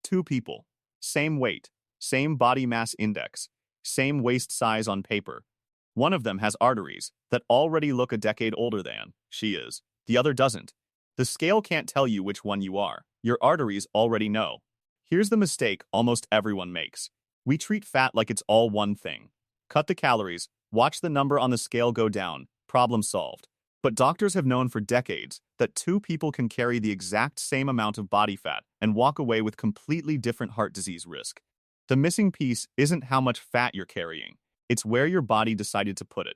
Two people, same weight, same body mass index, same waist size on paper. One of them has arteries that already look a decade older than she is. The other doesn't. The scale can't tell you which one you are. Your arteries already know. Here's the mistake almost everyone makes. We treat fat like it's all one thing. Cut the calories, watch the number on the scale go down, problem solved. But doctors have known for decades that two people can carry the exact same amount of body fat and walk away with completely different heart disease risk. The missing piece isn't how much fat you're carrying. It's where your body decided to put it.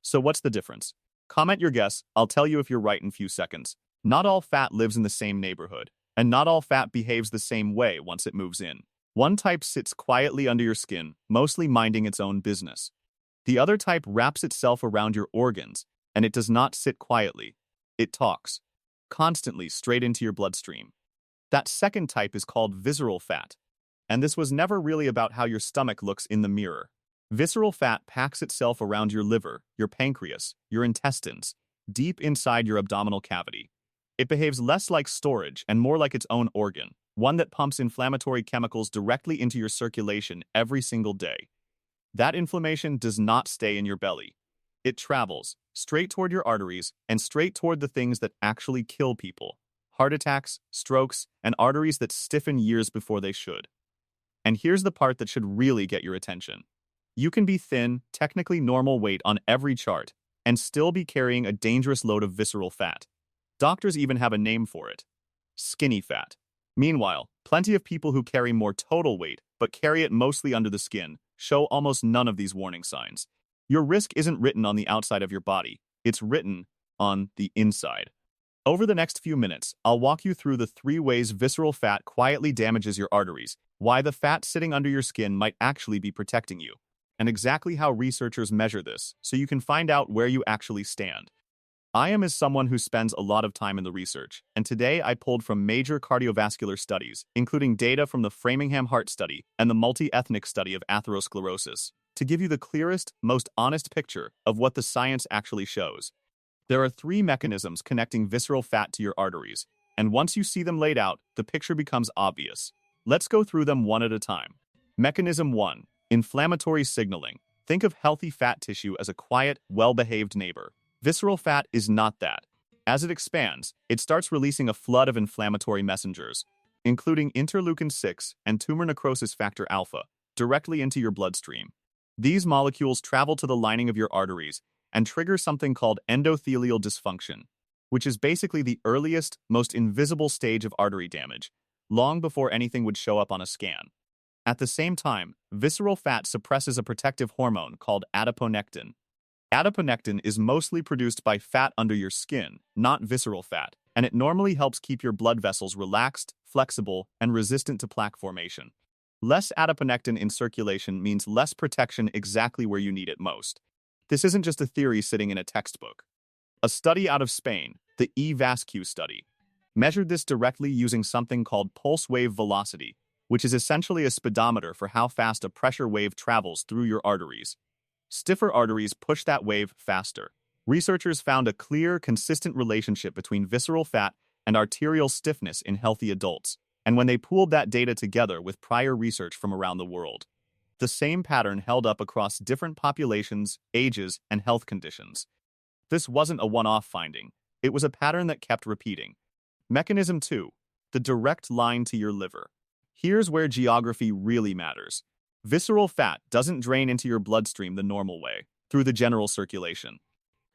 So what's the difference? Comment your guess, I'll tell you if you're right in a few seconds. Not all fat lives in the same neighborhood, and not all fat behaves the same way once it moves in. One type sits quietly under your skin, mostly minding its own business. The other type wraps itself around your organs, and it does not sit quietly. It talks, constantly straight into your bloodstream. That second type is called visceral fat, and this was never really about how your stomach looks in the mirror. Visceral fat packs itself around your liver, your pancreas, your intestines, deep inside your abdominal cavity. It behaves less like storage and more like its own organ, one that pumps inflammatory chemicals directly into your circulation every single day. That inflammation does not stay in your belly. It travels straight toward your arteries and straight toward the things that actually kill people: heart attacks, strokes, and arteries that stiffen years before they should. And here's the part that should really get your attention. You can be thin, technically normal weight on every chart, and still be carrying a dangerous load of visceral fat. Doctors even have a name for it: skinny fat. Meanwhile, plenty of people who carry more total weight, but carry it mostly under the skin, show almost none of these warning signs. Your risk isn't written on the outside of your body, it's written on the inside. Over the next few minutes, I'll walk you through the 3 ways visceral fat quietly damages your arteries, why the fat sitting under your skin might actually be protecting you, and exactly how researchers measure this so you can find out where you actually stand. I am as someone who spends a lot of time in the research, and today I pulled from major cardiovascular studies, including data from the Framingham Heart Study and the multi-ethnic study of atherosclerosis, to give you the clearest, most honest picture of what the science actually shows. There are 3 mechanisms connecting visceral fat to your arteries, and once you see them laid out, the picture becomes obvious. Let's go through them one at a time. Mechanism 1. Inflammatory signaling. Think of healthy fat tissue as a quiet, well-behaved neighbor. Visceral fat is not that. As it expands, it starts releasing a flood of inflammatory messengers, including interleukin-6 and tumor necrosis factor alpha, directly into your bloodstream. These molecules travel to the lining of your arteries and trigger something called endothelial dysfunction, which is basically the earliest, most invisible stage of artery damage, long before anything would show up on a scan. At the same time, visceral fat suppresses a protective hormone called adiponectin. Adiponectin is mostly produced by fat under your skin, not visceral fat, and it normally helps keep your blood vessels relaxed, flexible, and resistant to plaque formation. Less adiponectin in circulation means less protection exactly where you need it most. This isn't just a theory sitting in a textbook. A study out of Spain, the eVascu study, measured this directly using something called pulse wave velocity, which is essentially a speedometer for how fast a pressure wave travels through your arteries. Stiffer arteries push that wave faster. Researchers found a clear, consistent relationship between visceral fat and arterial stiffness in healthy adults, and when they pooled that data together with prior research from around the world, the same pattern held up across different populations, ages, and health conditions. This wasn't a one-off finding. It was a pattern that kept repeating. Mechanism 2. The direct line to your liver. Here's where geography really matters. Visceral fat doesn't drain into your bloodstream the normal way, through the general circulation.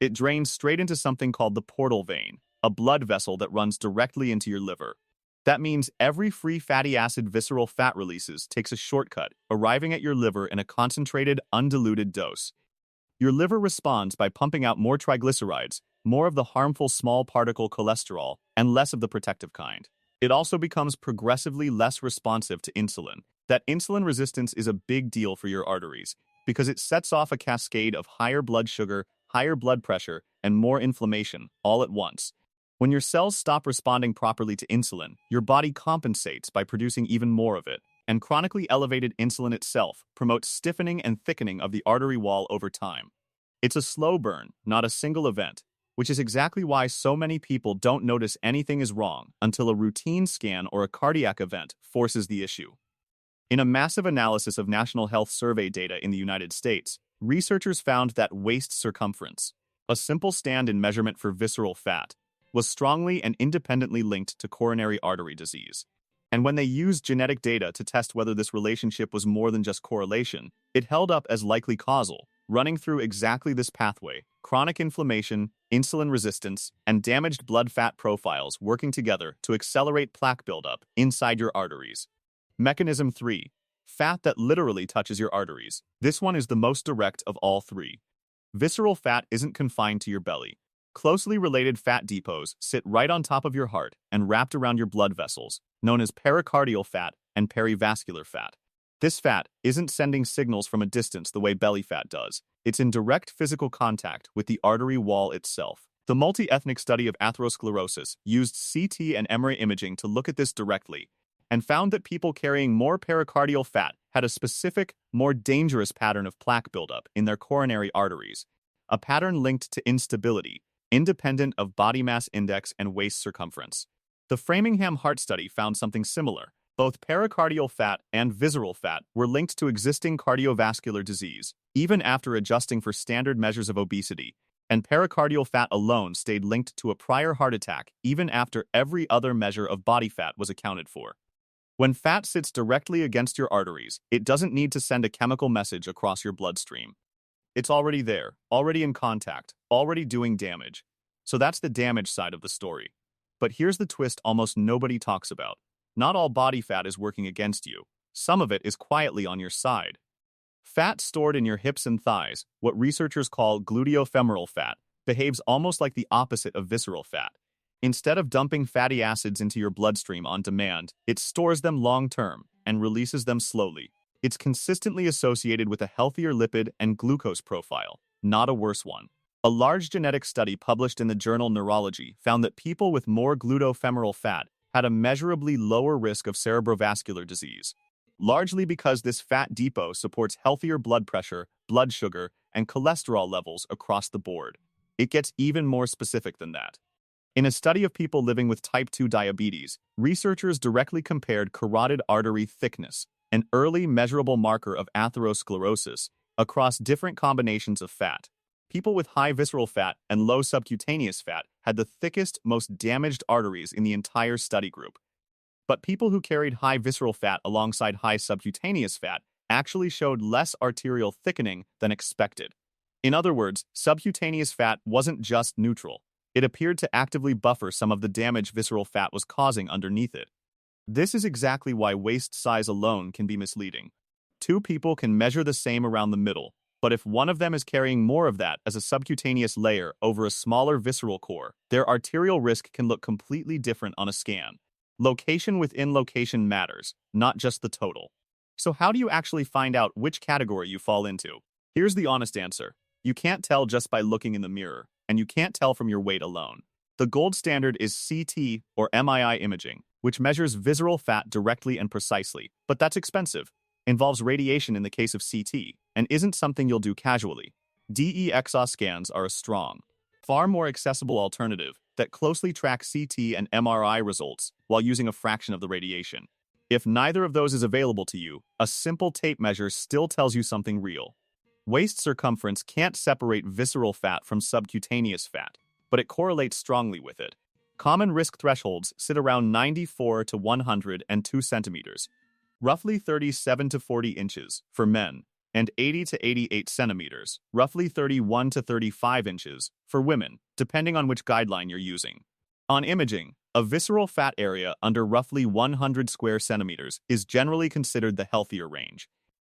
It drains straight into something called the portal vein, a blood vessel that runs directly into your liver. That means every free fatty acid visceral fat releases takes a shortcut, arriving at your liver in a concentrated, undiluted dose. Your liver responds by pumping out more triglycerides, more of the harmful small particle cholesterol, and less of the protective kind. It also becomes progressively less responsive to insulin. That insulin resistance is a big deal for your arteries because it sets off a cascade of higher blood sugar, higher blood pressure, and more inflammation all at once. When your cells stop responding properly to insulin, your body compensates by producing even more of it, and chronically elevated insulin itself promotes stiffening and thickening of the artery wall over time. It's a slow burn, not a single event, which is exactly why so many people don't notice anything is wrong until a routine scan or a cardiac event forces the issue. In a massive analysis of National Health Survey data in the United States, researchers found that waist circumference, a simple stand-in measurement for visceral fat, was strongly and independently linked to coronary artery disease. And when they used genetic data to test whether this relationship was more than just correlation, it held up as likely causal, running through exactly this pathway: chronic inflammation, insulin resistance, and damaged blood fat profiles working together to accelerate plaque buildup inside your arteries. Mechanism 3. Fat that literally touches your arteries. This one is the most direct of all three. Visceral fat isn't confined to your belly. Closely related fat depots sit right on top of your heart and wrapped around your blood vessels, known as pericardial fat and perivascular fat. This fat isn't sending signals from a distance the way belly fat does. It's in direct physical contact with the artery wall itself. The multi-ethnic study of atherosclerosis used CT and MRI imaging to look at this directly, and found that people carrying more pericardial fat had a specific, more dangerous pattern of plaque buildup in their coronary arteries, a pattern linked to instability, independent of body mass index and waist circumference. The Framingham Heart Study found something similar. Both pericardial fat and visceral fat were linked to existing cardiovascular disease, even after adjusting for standard measures of obesity, and pericardial fat alone stayed linked to a prior heart attack even after every other measure of body fat was accounted for. When fat sits directly against your arteries, it doesn't need to send a chemical message across your bloodstream. It's already there, already in contact, already doing damage. So that's the damage side of the story. But here's the twist almost nobody talks about. Not all body fat is working against you. Some of it is quietly on your side. Fat stored in your hips and thighs, what researchers call gluteofemoral fat, behaves almost like the opposite of visceral fat. Instead of dumping fatty acids into your bloodstream on demand, it stores them long-term and releases them slowly. It's consistently associated with a healthier lipid and glucose profile, not a worse one. A large genetic study published in the journal Neurology found that people with more gluteofemoral fat had a measurably lower risk of cerebrovascular disease, largely because this fat depot supports healthier blood pressure, blood sugar, and cholesterol levels across the board. It gets even more specific than that. In a study of people living with type 2 diabetes, researchers directly compared carotid artery thickness, an early measurable marker of atherosclerosis, across different combinations of fat. People with high visceral fat and low subcutaneous fat had the thickest, most damaged arteries in the entire study group. But people who carried high visceral fat alongside high subcutaneous fat actually showed less arterial thickening than expected. In other words, subcutaneous fat wasn't just neutral. It appeared to actively buffer some of the damage visceral fat was causing underneath it. This is exactly why waist size alone can be misleading. Two people can measure the same around the middle, but if one of them is carrying more of that as a subcutaneous layer over a smaller visceral core, their arterial risk can look completely different on a scan. Location within location matters, not just the total. So how do you actually find out which category you fall into? Here's the honest answer. You can't tell just by looking in the mirror, and you can't tell from your weight alone. The gold standard is CT or MRI imaging, which measures visceral fat directly and precisely, but that's expensive, involves radiation in the case of CT, and isn't something you'll do casually. DEXA scans are a strong, far more accessible alternative that closely track CT and MRI results while using a fraction of the radiation. If neither of those is available to you, a simple tape measure still tells you something real. Waist circumference can't separate visceral fat from subcutaneous fat, but it correlates strongly with it. Common risk thresholds sit around 94 to 102 centimeters, roughly 37 to 40 inches for men, and 80 to 88 centimeters, roughly 31 to 35 inches for women, depending on which guideline you're using. On imaging, a visceral fat area under roughly 100 square centimeters is generally considered the healthier range.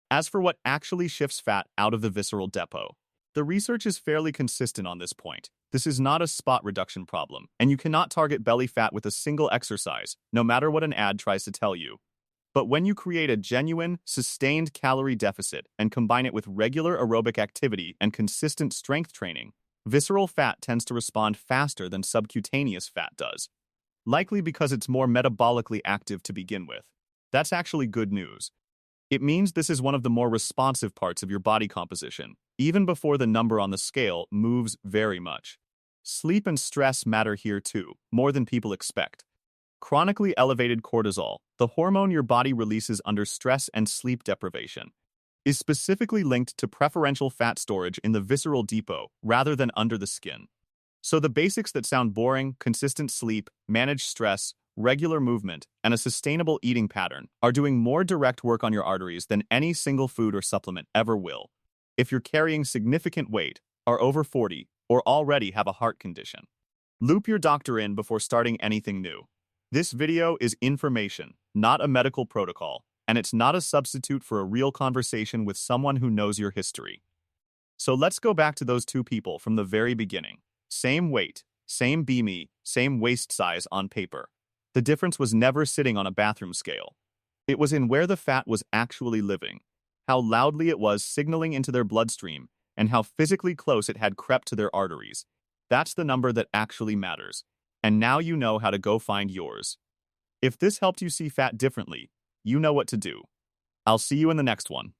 As for what actually shifts fat out of the visceral depot, the research is fairly consistent on this point. This is not a spot reduction problem, and you cannot target belly fat with a single exercise, no matter what an ad tries to tell you. But when you create a genuine, sustained calorie deficit and combine it with regular aerobic activity and consistent strength training, visceral fat tends to respond faster than subcutaneous fat does, likely because it's more metabolically active to begin with. That's actually good news. It means this is one of the more responsive parts of your body composition, even before the number on the scale moves very much. Sleep and stress matter here too, more than people expect. Chronically elevated cortisol, the hormone your body releases under stress and sleep deprivation, is specifically linked to preferential fat storage in the visceral depot rather than under the skin. So the basics that sound boring, consistent sleep, managed stress, regular movement, and a sustainable eating pattern are doing more direct work on your arteries than any single food or supplement ever will. If you're carrying significant weight, are over 40, or already have a heart condition, loop your doctor in before starting anything new. This video is information, not a medical protocol, and it's not a substitute for a real conversation with someone who knows your history. So let's go back to those two people from the very beginning. Same weight, same BMI, same waist size on paper. The difference was never sitting on a bathroom scale. It was in where the fat was actually living, how loudly it was signaling into their bloodstream, and how physically close it had crept to their arteries. That's the number that actually matters. And now you know how to go find yours. If this helped you see fat differently, you know what to do. I'll see you in the next one.